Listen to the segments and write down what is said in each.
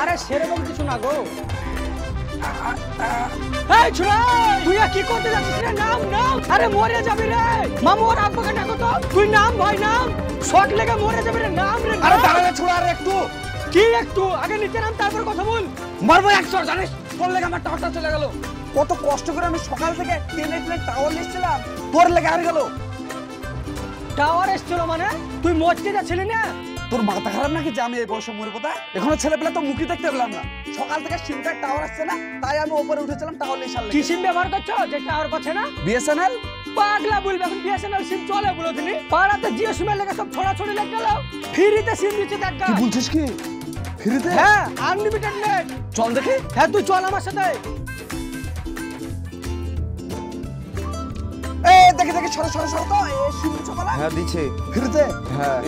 আরে সেরকম কিছু না গো। এই ছোড়া, তুই কি করতে যাচ্ছিস রে? নাম নাম, আরে মরে যাবি রে। মামু আর আব্বাকে ডাকো তো। তুই নাম ভাই নাম, শর্ট লেগে মরে যাবি রে। নাম রে। আরে দাঁড়া রে ছোড়া, আরে একটু কি একটু আগে নিচে নাম, তারপর কথা বল। মারবো 100, জানিস তোর লেগে আমার টাওয়ারটা চলে গেল। কত কষ্ট করে আমি সকাল থেকে টেনে টেনে টাওয়ার নিচ্ছিলাম, তোর লেগে হারিয়ে গেল। টাওয়ার এসছিল মানে তুই মরতে যাচ্ছিলি না? তোর মাথা খারাপ নাকি যে আমি এই বয়সে মরবো? তা এখনো ছেলেপেলে তো মুখই দেখতে পেলাম না। সকাল থেকে সিমটার টাওয়ার আসছে না, তাই আমি উপরে উঠেছিলাম টাওয়ার নিয়ে। কি সিম ব্যবহার করছো যে টাওয়ার পাচ্ছে না? বিএসএনএল। পাগলা বলবে, এখন বিএসএনএল সিম চলে বলো তিনি। পাড়াতে জিও সিমের লেগে সব ছড়াছড়ি লেগে গেল। ফ্রিতে সিম দিচ্ছে দেখ। কি বলছিস কি? ফ্রিতে? হ্যাঁ, আনলিমিটেড নেট। চল দেখি। হ্যাঁ তুই চল আমার সাথে। এই দেখে দেখে সরে সরে সরে তো এই সিম চলা। হ্যাঁ দিছে ফ্রিতে? হ্যাঁ।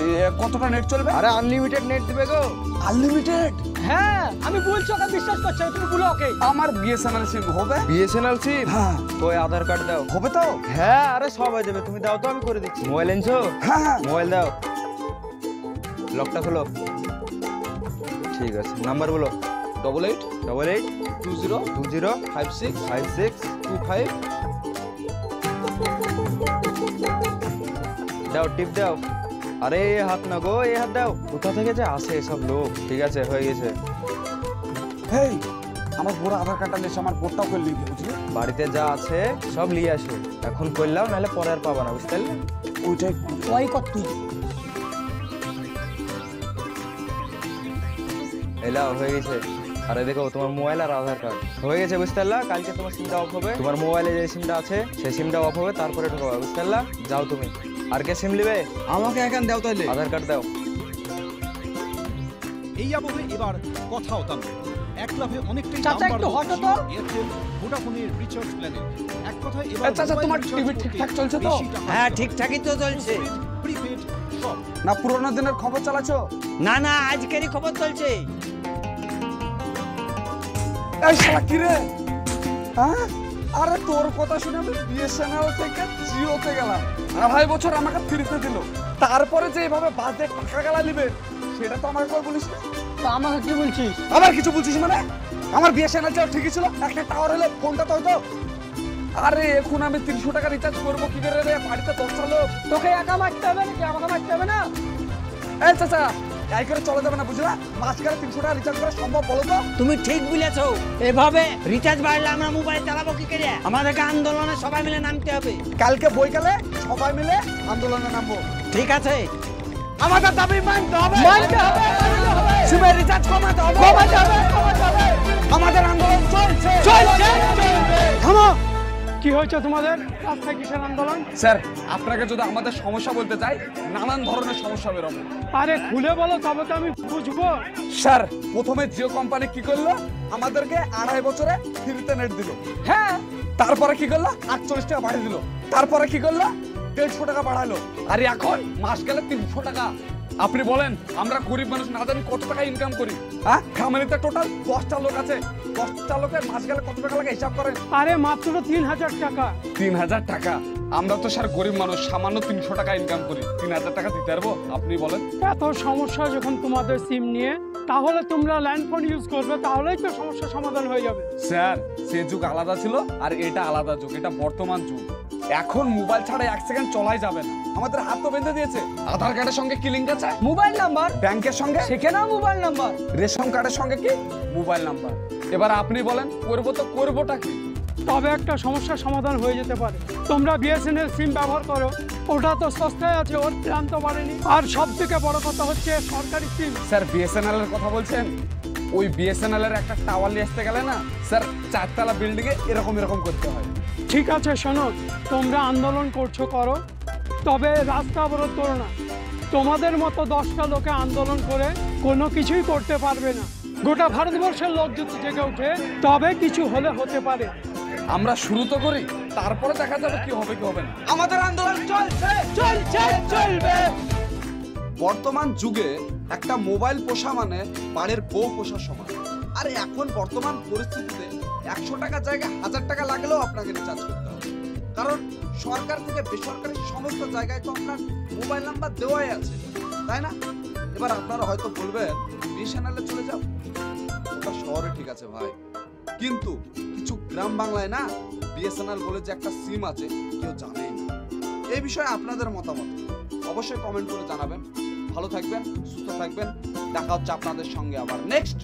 কতটা নেট চলবে? আরে আনলিমিটেড নেট দিবে গো। আনলিমিটেড? হ্যাঁ আমি বলছি, ওকে বিশ্বাস করছো তুমি বলো ওকে। আমার বিএসএনএল সিম হবে? বিএসএনএল সিম? হ্যাঁ। ওই আধার কার্ড দাও। হবে তো? হ্যাঁ আরে সব হয়ে যাবে, তুমি দাও তো আমি করে দিচ্ছি। মোবাইল এনেছো? হ্যাঁ। মোবাইল দাও, লকটা খোলো। ঠিক আছে, নাম্বার বলো। 88 88 20 20 56 56 25। দাও, টিপ দাও। আরে এ হাত না গো, এ হাত দাও। কোথা থেকে যে আসে এসব লোক। ঠিক আছে, হয়ে গেছে। হেই, আমার পুরো আধার কার্ডটা নিয়ে আমার বোর্ডটাও করে লিখে বুঝলি? বাড়িতে যা আছে সব নিয়ে আসো, এখন করলাম, নাহলে পরে আর পাবা না, বুঝতে পারলে? ওইটাই ওই কত তুই। এলাও, হয়ে গেছে। আরে দেখো তোমার মোবাইল আর আধার কার্ড হয়ে গেছে, বুঝতে পারলা? কালকে তোমার সিমটা অফ হবে, তোমার মোবাইলে যে সিমটা আছে সেই সিমটা অফ হবে, তারপরে ঢোকাবে, বুঝতে পারলা? যাও তুমি। আর কে সিম নেবে? আমাকে এখন দাও তাইলে। আধার কার্ড দাও। এই আবহে এবার কথাও দাম এক লাফে অনেকটাই চাচা, একটু হটো তো। এয়ারটেল ভোডাফোনের রিচার্জ প্ল্যানে এক কথায় এবার আচ্ছা, তোমার টিভি ঠিকঠাক চলছে তো? হ্যাঁ ঠিকঠাকই তো চলছে। প্রিপেড সব না পুরোনো দিনের খবর চালাচ্ছো? না না, আজকেরই খবর চলছে। এই শালা কি রে? হ্যাঁ, আরে তোর কথা শুনে আমি বিএসএনএল থেকে জিওতে গেলাম, 2.5 বছর আমাকে ফ্রিতে দিল, তারপরে যে এভাবে বাজে টাকা গেলা নিবে সেটা তো আমাকে কল বলিস না। তো আমাকে কি বলছিস? আবার কিছু বলছিস মানে? আমার বিএসএনএল যাও ঠিকই ছিল, একটা টাওয়ার হলে ফোনটা তো হতো। আরে এখন আমি 300 টাকা রিচার্জ করবো কি করে রে? বাড়িতে 10টা লোক। তোকে একা মারতে হবে নাকি আমাকে মারতে হবে না? এই চাচা, এই করে চলে যাবে না বুঝলা? মাঝখানে 300 টাকা রিচার্জ করা সম্ভব বলো তো? তুমি ঠিক বলেছো, এভাবে রিচার্জ বাড়লে আমরা মোবাইল চালাবো কি করে? আমাদেরকে আন্দোলনে সবাই মিলে নামতে হবে। কালকে বইকালে সবাই মিলে আন্দোলনে নামবো। ঠিক আছে, আমাদের দাবি মানতে হবে। মানতে হবে, মানতে হবে। সিমের রিচার্জ কমাতে হবে। কমাতে হবে, কমাতে হবে। আমাদের আন্দোলন চলছে, চলছে, চলবে। থামো। কি হয়েছে তোমাদের? রাস্তায় কিসের আন্দোলন? স্যার আপনাকে যদি আমাদের সমস্যা বলতে চাই, নানান ধরনের সমস্যা বেরোবে। আরে খুলে বলো, তবে তো আমি বুঝবো। স্যার প্রথমে জিও কোম্পানি কি করলো? আমাদেরকে 2.5 বছরে ফ্রিতে নেট দিল। হ্যাঁ, তারপরে কি করলো? 48 টাকা বাড়িয়ে দিল। তারপরে কি করলো? 150 টাকা বাড়ালো। আর এখন মাস গেলে 300 টাকা। আপনি বলেন আমরা গরিব মানুষ না জানি কত টাকা ইনকাম করি? হ্যাঁ, ফ্যামিলিতে টোটাল 10টা লোক আছে, 10টা লোকের মাস গেলে কত টাকা লাগে হিসাব করেন। আরে মাত্র 3000 টাকা। 3000 টাকা? আমরা তো স্যার গরিব মানুষ, সামান্য 300 টাকা ইনকাম করি, 3000 টাকা দিতে পারবো? আপনি বলেন। এত সমস্যা যখন তোমাদের সিম নিয়ে, তাহলে তোমরা ল্যান্ড ফোন ইউজ করবে, তাহলেই তো সমস্যার সমাধান হয়ে যাবে। স্যার সে যুগ আলাদা ছিল আর এটা আলাদা যুগ, এটা বর্তমান যুগ। এখন মোবাইল ছাড়া 1 সেকেন্ড চলাই যাবে না। আমাদের হাত তো বেঁধে দিয়েছে। আধার কার্ডের সঙ্গে কি লিঙ্ক আছে? Mobile number. ব্যাংকের সঙ্গে? সেখানেও মোবাইল নাম্বার। রেশন কার্ডের সঙ্গে কি? Mobile number. এবার আপনি বলেন করবো তো করবোটা কি? তবে একটা সমস্যার সমাধান হয়ে যেতে পারে। তোমরা বিএসএনএল সিম ব্যবহার করো, ওটা তো সস্তায় আছে, ওর প্ল্যান তো বাড়েনি। আর সব থেকে বড় কথা হচ্ছে সরকারি সিম। স্যার বিএসএনএল এর কথা বলছেন? ওই বিএসএনএল এর একটা টাওয়ার নিয়ে আসতে গেলে না স্যার 4তলা বিল্ডিং এ এরকম করতে হয়। ঠিক আছে শোনো, তোমরা আন্দোলন করছো করো, তবে রাস্তা অবরোধ করো না। তোমাদের মতো 10টা লোকে আন্দোলন করে কোনো কিছুই করতে পারবে না। গোটা ভারতবর্ষের লোক যদি জেগে ওঠে, তবে কিছু হলে হতে পারে। আমরা শুরু তো করি, তারপরে দেখা যাবে কি হবে কি হবে না। আমাদের আন্দোলন চলছে, চলছে, চলবে। বর্তমান যুগে একটা মোবাইল পোষা মানে বাড়ির বউ পোষার সমান। আর এখন বর্তমান পরিস্থিতিতে 100 টাকার জায়গায় 1000 টাকা লাগলেও আপনাকে রিচার্জ করতে হবে, কারণ সরকার থেকে বেসরকারি সমস্ত জায়গায় তো আপনার মোবাইল নাম্বার দেওয়াই আছে, তাই না? এবার আপনারা হয়তো বলবেন বিএসএনএল চলে যাও, কথা শহরে ঠিক আছে ভাই, কিন্তু কিছু গ্রাম বাংলায় না বিএসএনএল বলে যে একটা সিম আছে কেউ জানেই না। এই বিষয়ে আপনাদের মতামত অবশ্যই কমেন্ট করে জানাবেন। ভালো থাকবেন, সুস্থ থাকবেন, দেখা হচ্ছে আপনাদের সঙ্গে আবার নেক্সট